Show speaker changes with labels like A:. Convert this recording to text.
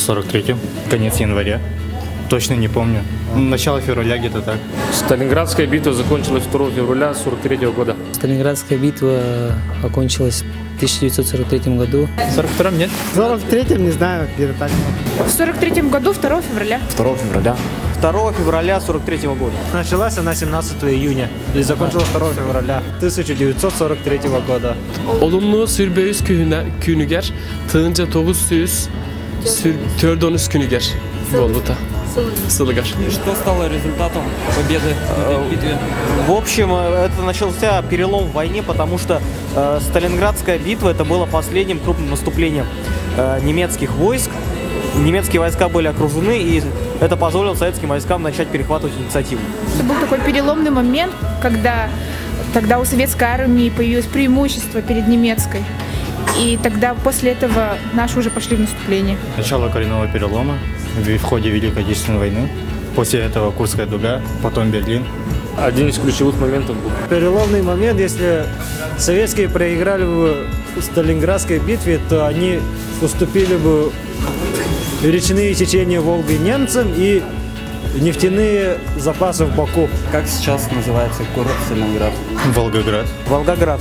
A: в 43-м, конец января. Точно не помню. Начало февраля где-то так.
B: Сталинградская битва закончилась 2 февраля 1943 года.
C: Сталинградская битва окончилась в 1943 году.
A: В 42-м нет?
D: В 43-м, не знаю, где-то так.
E: В 43-м году, 2 февраля.
B: 2 февраля.
F: 2 февраля 43 года.
D: Началась она 17 июня и закончилась 2 февраля 1943 года.
G: Olumlu Sürbeyüz Küniger, Tığınca Toğuz Süyüz, Tördonüz Küniger, Volvuta, Сылыгар.
F: И что стало результатом победы в этой битве? В общем, это начался перелом в войне, потому что Сталинградская битва это было последним крупным наступлением немецких войск. Немецкие войска были окружены, и это позволило советским войскам начать перехватывать инициативу.
E: Это был такой переломный момент, когда тогда у советской армии появилось преимущество перед немецкой. И тогда после этого наши уже пошли в наступление.
A: Начало коренного перелома в ходе Великой Отечественной войны. После этого Курская дуга, потом Берлин.
B: Один из ключевых моментов был.
D: Переломный момент, если советские проиграли в Сталинградской битве, то они уступили бы речные течения Волги немцам и нефтяные запасы в Баку.
F: Как сейчас называется город Сталинград?
A: Волгоград.
F: Волгоград.